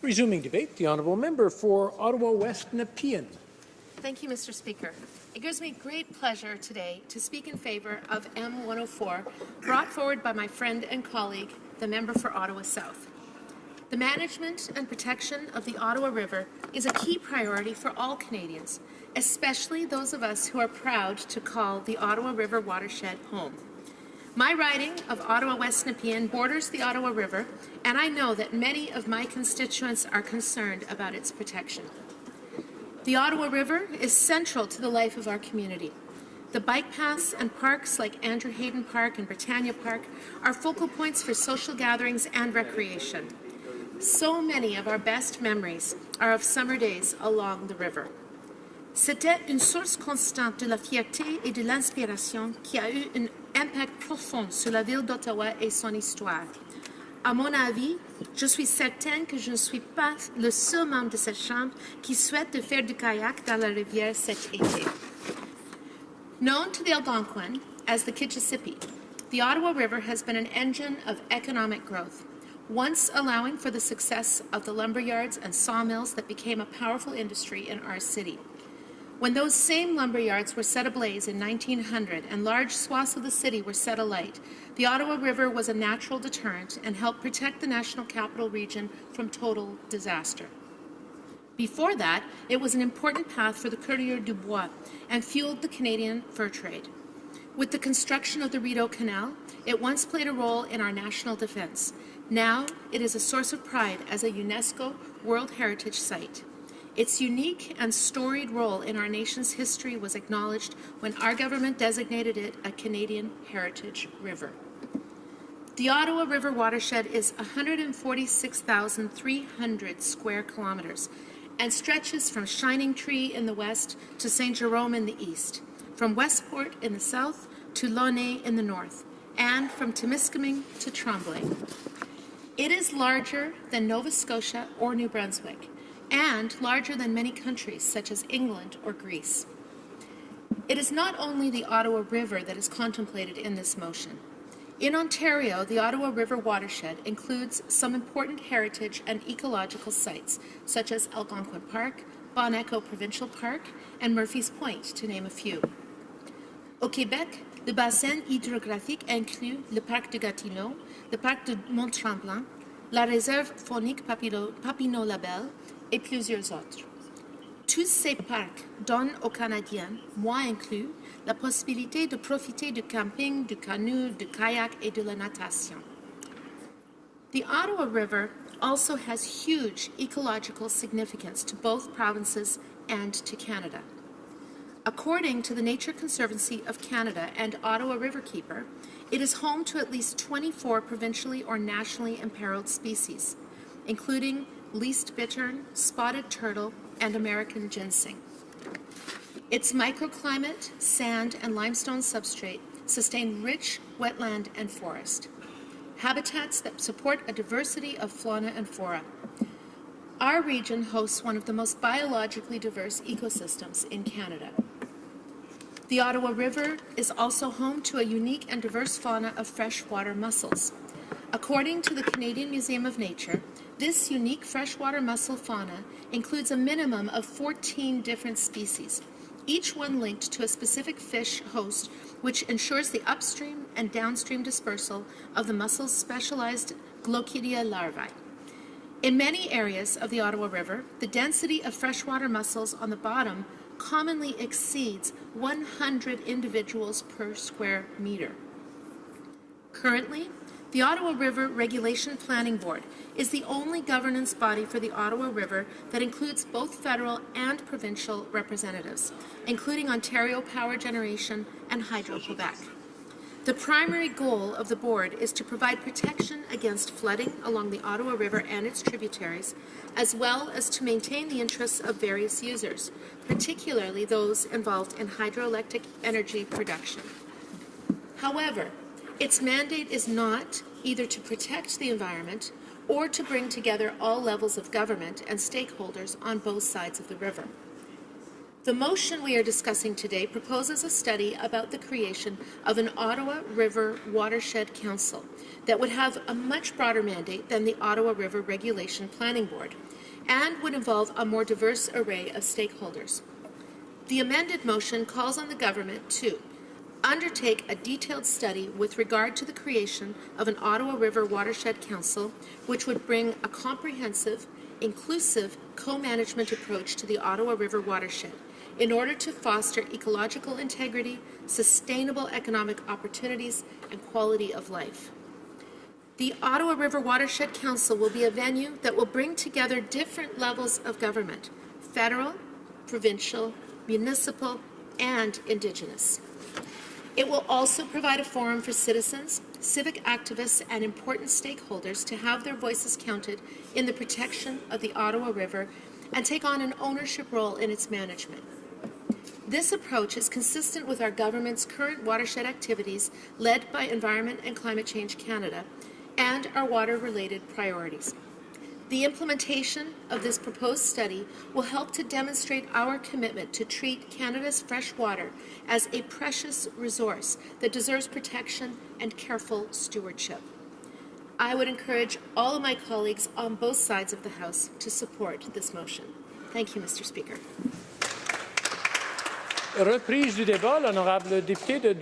Resuming debate, the honourable member for Ottawa West Nepean. Thank you, Mr. Speaker. It gives me great pleasure today to speak in favour of M-104, brought forward by my friend and colleague, the member for Ottawa South. The management and protection of the Ottawa River is a key priority for all Canadians, especially those of us who are proud to call the Ottawa River Watershed home. My riding of Ottawa West Nepean borders the Ottawa River, and I know that many of my constituents are concerned about its protection. The Ottawa River is central to the life of our community. The bike paths and parks like Andrew Hayden Park and Britannia Park are focal points for social gatherings and recreation. So many of our best memories are of summer days along the river. C'était une source constante de la fierté et de l'inspiration qui a eu un impact profond sur la ville d'Ottawa et son histoire. À mon avis, je suis certaine que je ne suis pas le seul membre de cette Chambre qui souhaite de faire du kayak dans la rivière cet été. Known to the Algonquin as the Kitchissippi, the Ottawa River has been an engine of economic growth, once allowing for the success of the lumberyards and sawmills that became a powerful industry in our city. When those same lumberyards were set ablaze in 1900 and large swaths of the city were set alight, the Ottawa River was a natural deterrent and helped protect the National Capital Region from total disaster. Before that, it was an important path for the coureurs du bois and fueled the Canadian fur trade. With the construction of the Rideau Canal, it once played a role in our national defense. Now, it is a source of pride as a UNESCO World Heritage Site. Its unique and storied role in our nation's history was acknowledged when our government designated it a Canadian Heritage River. The Ottawa River Watershed is 146,300 square kilometres and stretches from Shining Tree in the west to St. Jerome in the east, from Westport in the south to Launay in the north, and from Temiskaming to Tremblay. It is larger than Nova Scotia or New Brunswick, and larger than many countries such as England or Greece. It is not only the Ottawa River that is contemplated in this motion. In Ontario, the Ottawa River Watershed includes some important heritage and ecological sites, such as Algonquin Park, Bon Echo Provincial Park, and Murphy's Point, to name a few. Au Québec, le bassin hydrographique inclut le Parc de Gatineau, le Parc de Mont-Tremblant, la réserve faunique Papineau-Labelle, et plusieurs autres. Tous ces parcs donnent aux Canadiens, moi inclus, la possibilité de profiter du camping, du canoë, du kayak et de la natation. The Ottawa River also has huge ecological significance to both provinces and to Canada. According to the Nature Conservancy of Canada and Ottawa Riverkeeper, it is home to at least 24 provincially or nationally imperiled species, including least bittern, spotted turtle, and American ginseng. Its microclimate, sand, and limestone substrate sustain rich wetland and forest, habitats that support a diversity of fauna and flora. Our region hosts one of the most biologically diverse ecosystems in Canada. The Ottawa River is also home to a unique and diverse fauna of freshwater mussels. According to the Canadian Museum of Nature, this unique freshwater mussel fauna includes a minimum of 14 different species, each one linked to a specific fish host, which ensures the upstream and downstream dispersal of the mussel's specialized Glochidia larvae. In many areas of the Ottawa River, the density of freshwater mussels on the bottom commonly exceeds 100 individuals per square meter. Currently, the Ottawa River Regulation Planning Board is the only governance body for the Ottawa River that includes both federal and provincial representatives, including Ontario Power Generation and Hydro-Quebec. The primary goal of the board is to provide protection against flooding along the Ottawa River and its tributaries, as well as to maintain the interests of various users, particularly those involved in hydroelectric energy production. However, its mandate is not either to protect the environment or to bring together all levels of government and stakeholders on both sides of the river. The motion we are discussing today proposes a study about the creation of an Ottawa River Watershed Council that would have a much broader mandate than the Ottawa River Regulation Planning Board and would involve a more diverse array of stakeholders. The amended motion calls on the government to undertake a detailed study with regard to the creation of an Ottawa River Watershed Council, which would bring a comprehensive, inclusive co-management approach to the Ottawa River watershed in order to foster ecological integrity, sustainable economic opportunities, and quality of life. The Ottawa River Watershed Council will be a venue that will bring together different levels of government: federal, provincial, municipal, and Indigenous. It will also provide a forum for citizens, civic activists, and important stakeholders to have their voices counted in the protection of the Ottawa River and take on an ownership role in its management. This approach is consistent with our government's current watershed activities led by Environment and Climate Change Canada and our water-related priorities. The implementation of this proposed study will help to demonstrate our commitment to treat Canada's fresh water as a precious resource that deserves protection and careful stewardship. I would encourage all of my colleagues on both sides of the House to support this motion. Thank you, Mr. Speaker. Reprise du débat, l'honorable député de